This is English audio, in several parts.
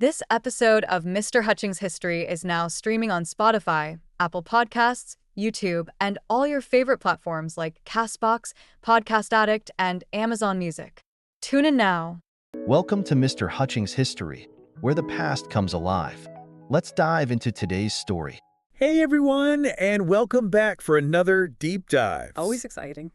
This episode of Mr. Hutchings History is now streaming on Spotify, Apple Podcasts, YouTube, and all your favorite platforms like Castbox, Podcast Addict, and Amazon Music. Tune in now. Welcome to Mr. Hutchings History, where the past comes alive. Let's dive into today's story. Hey everyone, and welcome back for another deep dive. Always exciting.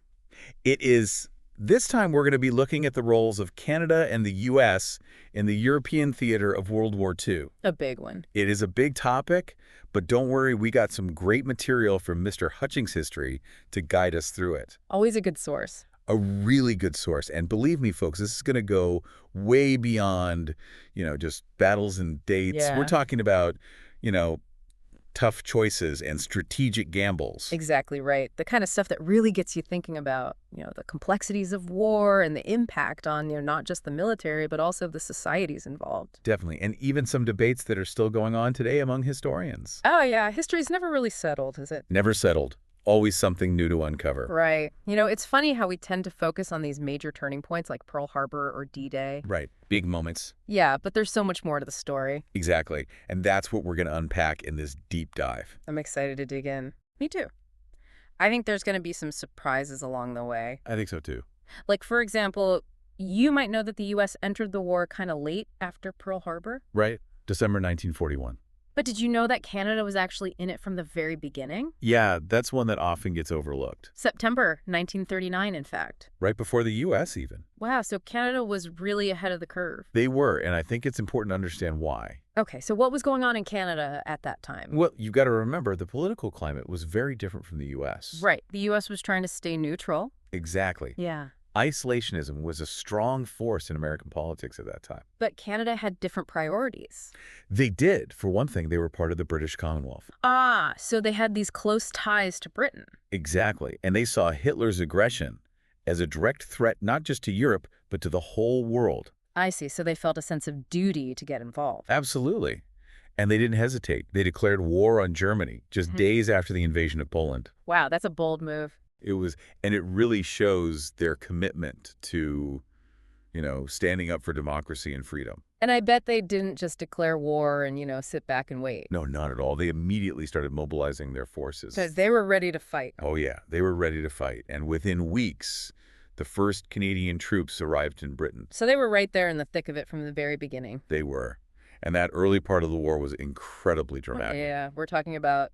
This time we're going to be looking at the roles of Canada and the U.S. in the European theater of World War II. A big one. It is a big topic, but don't worry, we got some great material from Mr. Hutchings History to guide us through it. Always a good source. A really good source. And believe me, folks, this is going to go way beyond, just battles and dates. Yeah. We're talking about, tough choices and strategic gambles. Exactly right. The kind of stuff that really gets you thinking about, the complexities of war and the impact on, not just the military, but also the societies involved. Definitely. And even some debates that are still going on today among historians. Oh, yeah. History's never really settled, is it? Never settled. Always something new to uncover. Right. It's funny how we tend to focus on these major turning points like Pearl Harbor or D-Day. Right. Big moments. Yeah, but there's so much more to the story. Exactly. And that's what we're going to unpack in this deep dive. I'm excited to dig in. Me too. I think there's going to be some surprises along the way. I think so too. Like, for example, you might know that the U.S. entered the war kind of late after Pearl Harbor. Right. December 1941. But did you know that Canada was actually in it from the very beginning? Yeah, that's one that often gets overlooked. September 1939, in fact. Right before the U.S. even. Wow, so Canada was really ahead of the curve. They were, and I think it's important to understand why. Okay, so what was going on in Canada at that time? Well, you've got to remember the political climate was very different from the U.S. Right, the U.S. was trying to stay neutral. Exactly. Yeah. Isolationism was a strong force in American politics at that time. But Canada had different priorities. They did. For one thing, they were part of the British Commonwealth. Ah, so they had these close ties to Britain. Exactly. And they saw Hitler's aggression as a direct threat not just to Europe, but to the whole world. I see, so they felt a sense of duty to get involved. Absolutely. And they didn't hesitate. They declared war on Germany just days after the invasion of Poland. Wow, that's a bold move. And it really shows their commitment to, standing up for democracy and freedom. And I bet they didn't just declare war and, sit back and wait. No, not at all. They immediately started mobilizing their forces. Because they were ready to fight. Oh, yeah. They were ready to fight. And within weeks, the first Canadian troops arrived in Britain. So they were right there in the thick of it from the very beginning. They were. And that early part of the war was incredibly dramatic. Yeah, we're talking about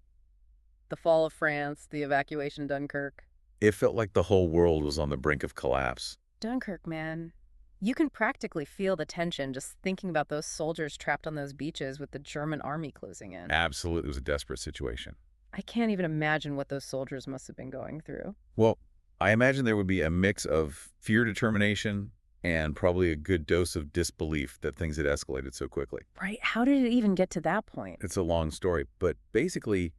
the fall of France, the evacuation of Dunkirk. It felt like the whole world was on the brink of collapse. Dunkirk, man. You can practically feel the tension just thinking about those soldiers trapped on those beaches with the German army closing in. Absolutely. It was a desperate situation. I can't even imagine what those soldiers must have been going through. Well, I imagine there would be a mix of fear determination and probably a good dose of disbelief that things had escalated so quickly. Right. How did it even get to that point? It's a long story, but basically,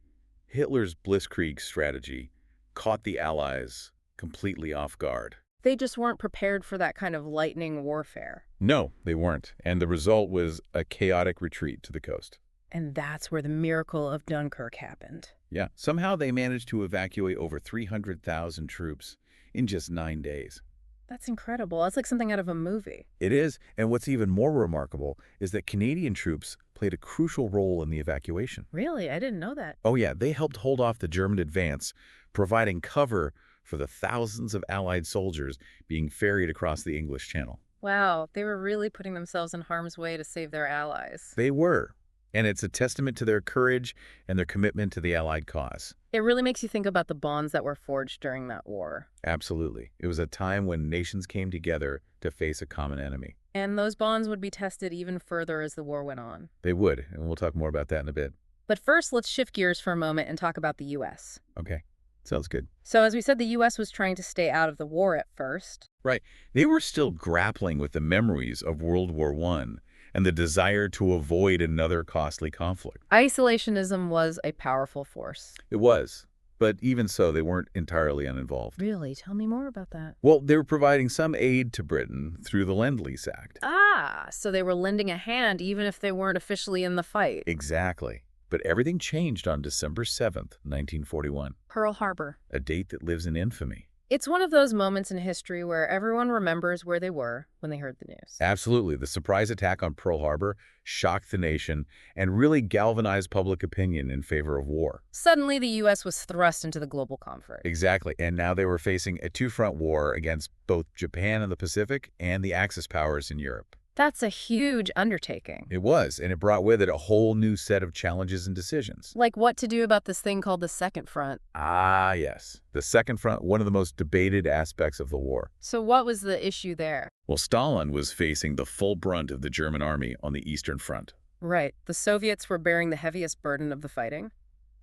Hitler's Blitzkrieg strategy caught the Allies completely off guard. They just weren't prepared for that kind of lightning warfare. No, they weren't. And the result was a chaotic retreat to the coast. And that's where the Miracle of Dunkirk happened. Yeah. Somehow they managed to evacuate over 300,000 troops in just 9 days. That's incredible. That's like something out of a movie. It is. And what's even more remarkable is that Canadian troops played a crucial role in the evacuation. Really? I didn't know that. Oh, yeah. They helped hold off the German advance, providing cover for the thousands of Allied soldiers being ferried across the English Channel. Wow. They were really putting themselves in harm's way to save their allies. They were. And it's a testament to their courage and their commitment to the Allied cause. It really makes you think about the bonds that were forged during that war. Absolutely. It was a time when nations came together to face a common enemy. And those bonds would be tested even further as the war went on. They would, and we'll talk more about that in a bit. But first, let's shift gears for a moment and talk about the U.S. Okay, sounds good. So as we said, the U.S. was trying to stay out of the war at first. Right. They were still grappling with the memories of World War I and the desire to avoid another costly conflict. Isolationism was a powerful force. It was. But even so, they weren't entirely uninvolved. Really? Tell me more about that. Well, they were providing some aid to Britain through the Lend-Lease Act. Ah, so they were lending a hand even if they weren't officially in the fight. Exactly. But everything changed on December 7th, 1941. Pearl Harbor. A date that lives in infamy. It's one of those moments in history where everyone remembers where they were when they heard the news. Absolutely. The surprise attack on Pearl Harbor shocked the nation and really galvanized public opinion in favor of war. Suddenly, the U.S. was thrust into the global conflict. Exactly. And now they were facing a two-front war against both Japan in the Pacific and the Axis powers in Europe. That's a huge undertaking. It was, and it brought with it a whole new set of challenges and decisions. Like what to do about this thing called the Second Front. Ah, yes. The Second Front, one of the most debated aspects of the war. So what was the issue there? Well, Stalin was facing the full brunt of the German army on the Eastern Front. Right. The Soviets were bearing the heaviest burden of the fighting?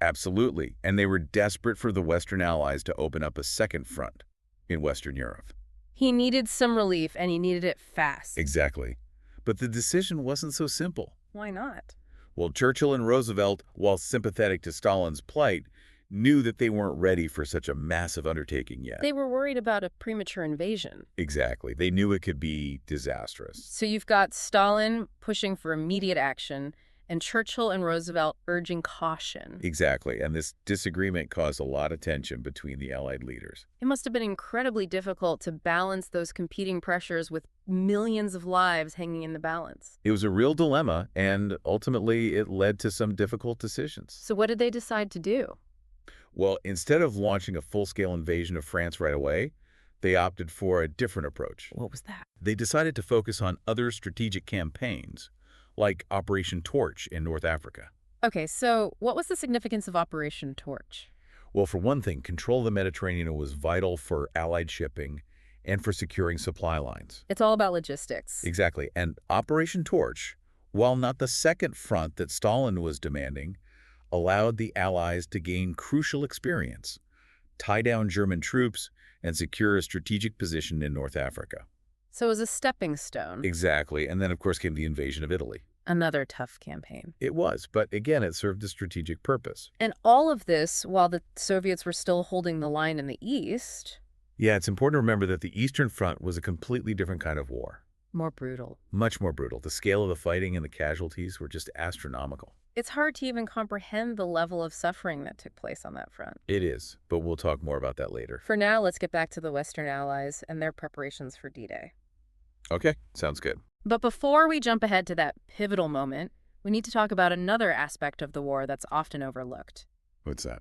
Absolutely. And they were desperate for the Western Allies to open up a second front in Western Europe. He needed some relief, and he needed it fast. Exactly. But the decision wasn't so simple. Why not? Well, Churchill and Roosevelt, while sympathetic to Stalin's plight, knew that they weren't ready for such a massive undertaking yet. They were worried about a premature invasion. Exactly. They knew it could be disastrous. So you've got Stalin pushing for immediate action, and Churchill and Roosevelt urging caution. Exactly. And this disagreement caused a lot of tension between the Allied leaders. It must have been incredibly difficult to balance those competing pressures with millions of lives hanging in the balance. It was a real dilemma, and ultimately it led to some difficult decisions. So what did they decide to do? Well, instead of launching a full-scale invasion of France right away, they opted for a different approach. What was that? They decided to focus on other strategic campaigns, like Operation Torch in North Africa. Okay, so what was the significance of Operation Torch? Well, for one thing, control of the Mediterranean was vital for Allied shipping and for securing supply lines. It's all about logistics. Exactly. And Operation Torch, while not the second front that Stalin was demanding, allowed the Allies to gain crucial experience, tie down German troops, and secure a strategic position in North Africa. So it was a stepping stone. Exactly. And then, of course, came the invasion of Italy. Another tough campaign. It was, but again, it served a strategic purpose. And all of this while the Soviets were still holding the line in the East. Yeah, it's important to remember that the Eastern Front was a completely different kind of war. More brutal. Much more brutal. The scale of the fighting and the casualties were just astronomical. It's hard to even comprehend the level of suffering that took place on that front. It is, but we'll talk more about that later. For now, let's get back to the Western Allies and their preparations for D-Day. Okay, sounds good. But before we jump ahead to that pivotal moment, we need to talk about another aspect of the war that's often overlooked. What's that?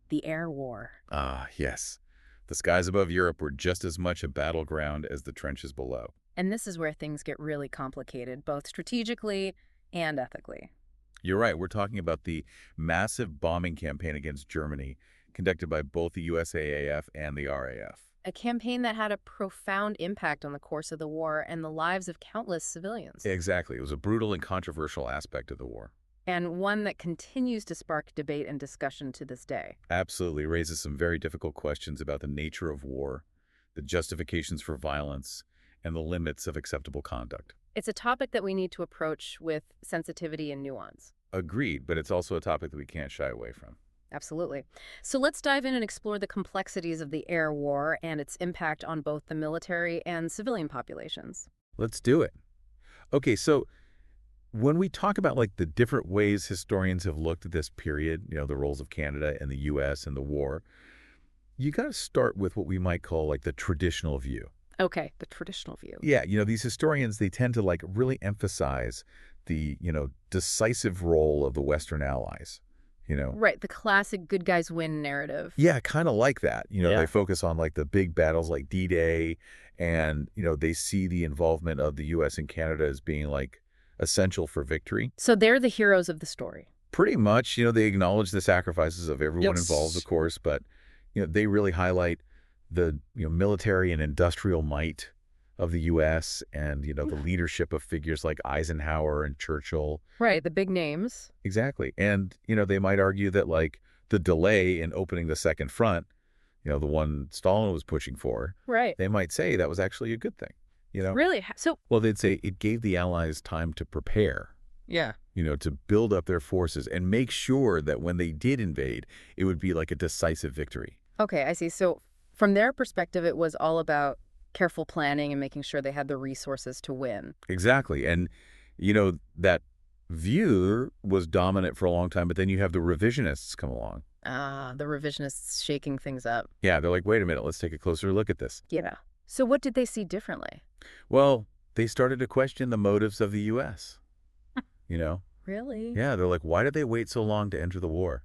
The air war. Ah, yes. The skies above Europe were just as much a battleground as the trenches below. And this is where things get really complicated, both strategically and ethically. You're right. We're talking about the massive bombing campaign against Germany conducted by both the USAAF and the RAF. A campaign that had a profound impact on the course of the war and the lives of countless civilians. Exactly. It was a brutal and controversial aspect of the war. And one that continues to spark debate and discussion to this day. Absolutely. It raises some very difficult questions about the nature of war, the justifications for violence, and the limits of acceptable conduct. It's a topic that we need to approach with sensitivity and nuance. Agreed, but it's also a topic that we can't shy away from. Absolutely. So let's dive in and explore the complexities of the air war and its impact on both the military and civilian populations. Let's do it. Okay, so when we talk about like the different ways historians have looked at this period, the roles of Canada and the U.S. and the war, you got to start with what we might call like the traditional view. Okay, the traditional view. Yeah, these historians, they tend to like really emphasize the, decisive role of the Western Allies. Right, the classic good guys win narrative. Yeah, kind of like that. Yeah. They focus on like the big battles like D-Day, and, they see the involvement of the U.S. and Canada as being like essential for victory. So they're the heroes of the story. Pretty much, they acknowledge the sacrifices of everyone involved, of course, but, they really highlight the, military and industrial might of the U.S. and, the leadership of figures like Eisenhower and Churchill. Right, the big names. Exactly. And, they might argue that, like, the delay in opening the second front, the one Stalin was pushing for, right, they might say that was actually a good thing, Really? So, Well, they'd say it gave the Allies time to prepare, yeah, to build up their forces and make sure that when they did invade, it would be like a decisive victory. Okay, I see. So from their perspective, it was all about careful planning and making sure they had the resources to win. Exactly. And, that view was dominant for a long time, but then you have the revisionists come along. The revisionists shaking things up. Yeah, they're like, wait a minute, let's take a closer look at this. Yeah. So what did they see differently? Well, they started to question the motives of the U.S., you know? Really? Yeah, they're like, why did they wait so long to enter the war?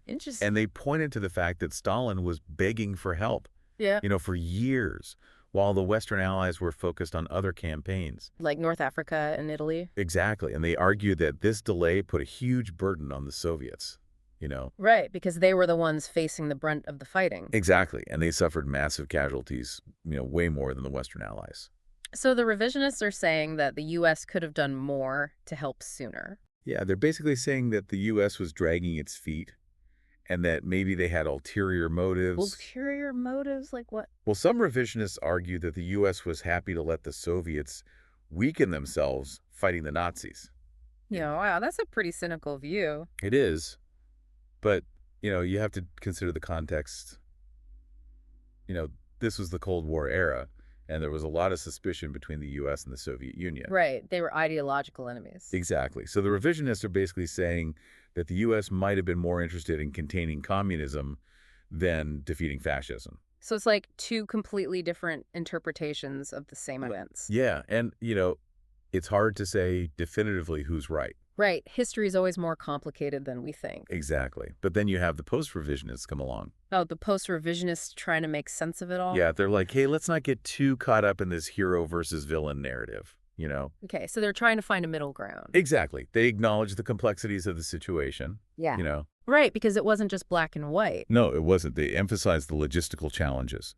Interesting. And they pointed to the fact that Stalin was begging for help, Yeah. for years, while the Western Allies were focused on other campaigns. Like North Africa and Italy? Exactly. And they argued that this delay put a huge burden on the Soviets, Right, because they were the ones facing the brunt of the fighting. Exactly. And they suffered massive casualties, way more than the Western Allies. So the revisionists are saying that the U.S. could have done more to help sooner. Yeah, they're basically saying that the U.S. was dragging its feet and that maybe they had ulterior motives. Ulterior motives? Like what? Well, some revisionists argue that the U.S. was happy to let the Soviets weaken themselves fighting the Nazis. Yeah, wow, that's a pretty cynical view. It is. But, you have to consider the context. This was the Cold War era, and there was a lot of suspicion between the U.S. and the Soviet Union. Right. They were ideological enemies. Exactly. So the revisionists are basically saying that the U.S. might have been more interested in containing communism than defeating fascism. So it's like two completely different interpretations of the same events. Yeah, and, it's hard to say definitively who's right. Right. History is always more complicated than we think. Exactly. But then you have the post-revisionists come along. Oh, the post-revisionists trying to make sense of it all? Yeah, they're like, hey, let's not get too caught up in this hero versus villain narrative, Okay, so they're trying to find a middle ground. Exactly. They acknowledge the complexities of the situation. Yeah. Right, because it wasn't just black and white. No, it wasn't. They emphasized the logistical challenges,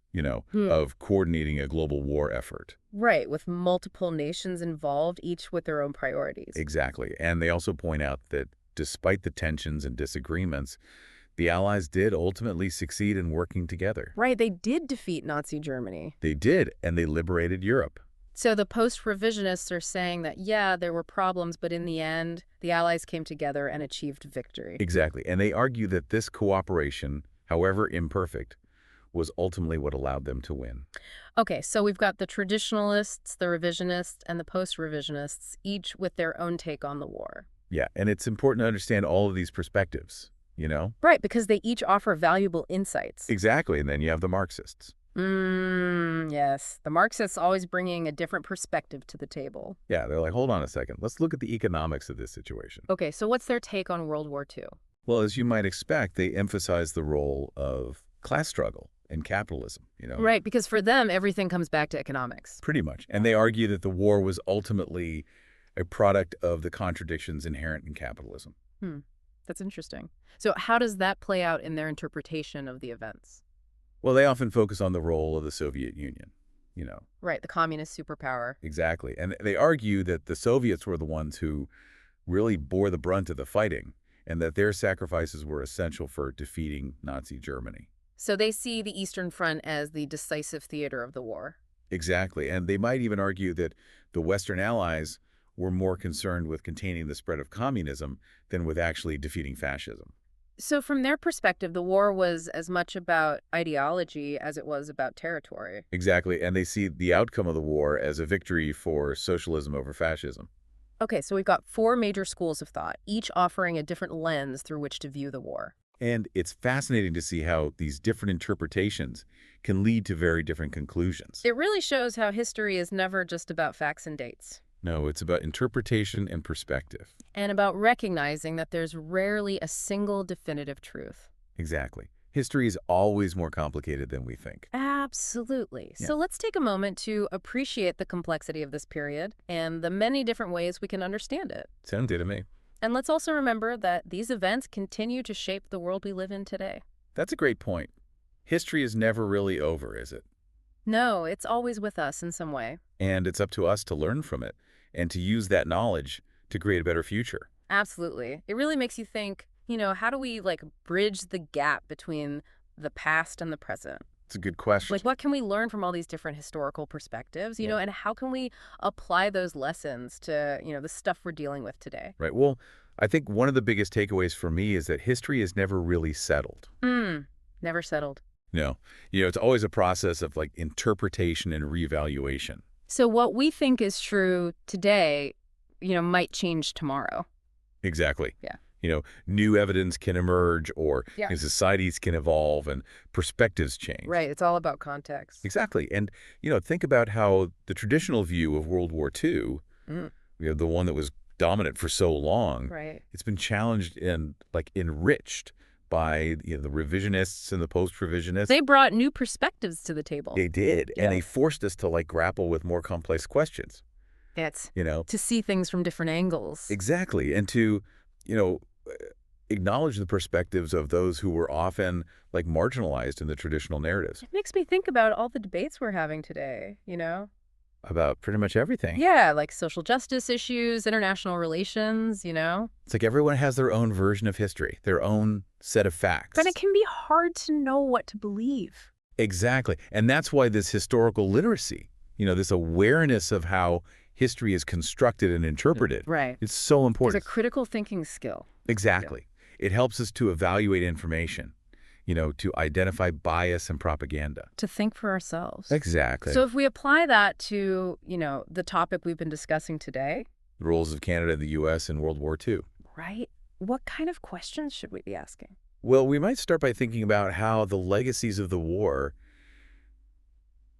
of coordinating a global war effort. Right, with multiple nations involved, each with their own priorities. Exactly. And they also point out that despite the tensions and disagreements, the Allies did ultimately succeed in working together. Right, they did defeat Nazi Germany. They did, and they liberated Europe. So the post-revisionists are saying that, yeah, there were problems, but in the end, the Allies came together and achieved victory. Exactly. And they argue that this cooperation, however imperfect, was ultimately what allowed them to win. Okay, so we've got the traditionalists, the revisionists, and the post-revisionists, each with their own take on the war. Yeah, and it's important to understand all of these perspectives, Right, because they each offer valuable insights. Exactly, and then you have the Marxists. Yes. The Marxists always bringing a different perspective to the table. Yeah, they're like, hold on a second. Let's look at the economics of this situation. Okay, so what's their take on World War II? Well, as you might expect, they emphasize the role of class struggle and capitalism, Right, because for them, everything comes back to economics. Pretty much. And they argue that the war was ultimately a product of the contradictions inherent in capitalism. That's interesting. So how does that play out in their interpretation of the events? Well, they often focus on the role of the Soviet Union, Right, the communist superpower. Exactly. And they argue that the Soviets were the ones who really bore the brunt of the fighting and that their sacrifices were essential for defeating Nazi Germany. So they see the Eastern Front as the decisive theater of the war. Exactly. And they might even argue that the Western Allies were more concerned with containing the spread of communism than with actually defeating fascism. So from their perspective, the war was as much about ideology as it was about territory. Exactly. And they see the outcome of the war as a victory for socialism over fascism. Okay, so we've got four major schools of thought, each offering a different lens through which to view the war. And it's fascinating to see how these different interpretations can lead to very different conclusions. It really shows how history is never just about facts and dates. No, it's about interpretation and perspective. And about recognizing that there's rarely a single definitive truth. Exactly. History is always more complicated than we think. Absolutely. Yeah. So let's take a moment to appreciate the complexity of this period and the many different ways we can understand it. Sounds good to me. And let's also remember that these events continue to shape the world we live in today. That's a great point. History is never really over, is it? No, it's always with us in some way. And it's up to us to learn from it and to use that knowledge to create a better future. Absolutely. It really makes you think, how do we bridge the gap between the past and the present? It's a good question. What can we learn from all these different historical perspectives, Yeah. and how can we apply those lessons to, the stuff we're dealing with today? Right. Well, I think one of the biggest takeaways for me is that history is never really settled. Never settled. No. It's always a process of interpretation and reevaluation. So what we think is true today, might change tomorrow. Exactly. Yeah. new evidence can emerge, or Yeah. societies can evolve and perspectives change. Right. It's all about context. Exactly. And, think about how the traditional view of World War II, Mm. the one that was dominant for so long, Right. it's been challenged and enriched by the revisionists and the post-revisionists. They brought new perspectives to the table. They did. Yeah. And they forced us to grapple with more complex questions. It's To see things from different angles. Exactly. And to, acknowledge the perspectives of those who were often marginalized in the traditional narratives. It makes me think about all the debates we're having today, About pretty much everything. Yeah, like social justice issues, international relations, It's like everyone has their own version of history, their own set of facts. But it can be hard to know what to believe. Exactly. And that's why this historical literacy, this awareness of how history is constructed and interpreted, Right. it's so important. It's a critical thinking skill. Exactly. It helps us to evaluate information, to identify bias and propaganda. To think for ourselves. Exactly. So if we apply that to, the topic we've been discussing today. The roles of Canada and the U.S. in World War II. Right. What kind of questions should we be asking? Well, we might start by thinking about how the legacies of the war,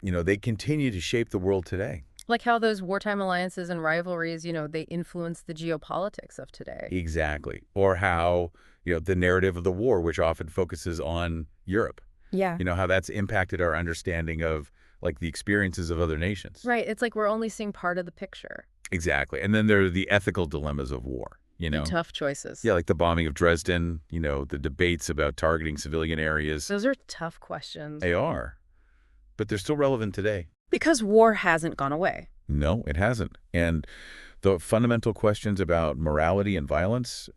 they continue to shape the world today. Like how those wartime alliances and rivalries, they influence the geopolitics of today. Exactly. Or how, the narrative of the war, which often focuses on Europe. Yeah. How that's impacted our understanding of, the experiences of other nations. Right. It's like we're only seeing part of the picture. Exactly. And then there are the ethical dilemmas of war, The tough choices. Yeah, like the bombing of Dresden, the debates about targeting civilian areas. Those are tough questions. They are. But they're still relevant today. Because war hasn't gone away. No, it hasn't. And the fundamental questions about morality and violence,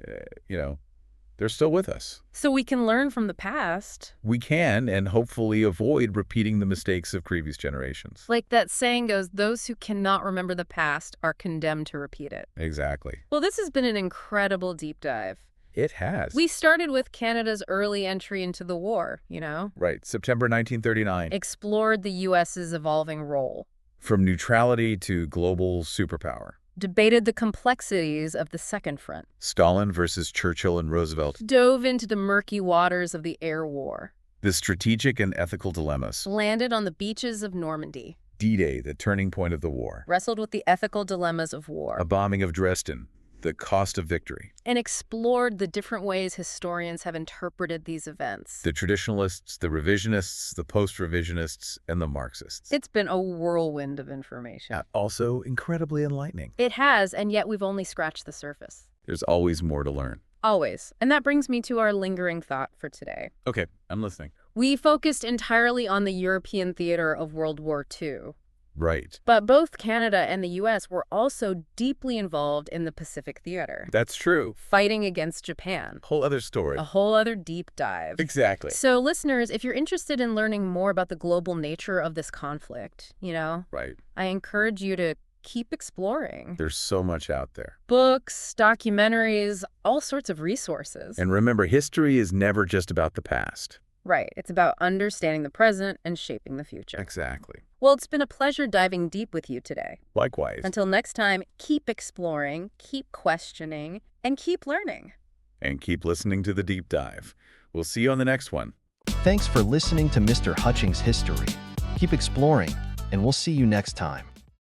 they're still with us. So we can learn from the past. We can, and hopefully avoid repeating the mistakes of previous generations. Like that saying goes, those who cannot remember the past are condemned to repeat it. Exactly. Well, this has been an incredible deep dive. It has. We started with Canada's early entry into the war, Right, September 1939. Explored the U.S.'s evolving role. From neutrality to global superpower. Debated the complexities of the Second Front. Stalin versus Churchill and Roosevelt. Dove into the murky waters of the air war. The strategic and ethical dilemmas. Landed on the beaches of Normandy. D-Day, the turning point of the war. Wrestled with the ethical dilemmas of war. A bombing of Dresden, the cost of victory. And explored the different ways historians have interpreted these events. The traditionalists, the revisionists, the post-revisionists, and the Marxists. It's been a whirlwind of information. Also incredibly enlightening. It has, and yet we've only scratched the surface. There's always more to learn. Always. And that brings me to our lingering thought for today. Okay, I'm listening. We focused entirely on the European theater of World War II. Right. But both Canada and the U.S. were also deeply involved in the Pacific theater. That's true. Fighting against Japan. Whole other story. A whole other deep dive. Exactly. So listeners, if you're interested in learning more about the global nature of this conflict, Right. I encourage you to keep exploring. There's so much out there. Books, documentaries, all sorts of resources. And remember, history is never just about the past. Right. It's about understanding the present and shaping the future. Exactly. Well, it's been a pleasure diving deep with you today. Likewise. Until next time, keep exploring, keep questioning, and keep learning. And keep listening to The Deep Dive. We'll see you on the next one. Thanks for listening to Mr. Hutchings History. Keep exploring, and we'll see you next time.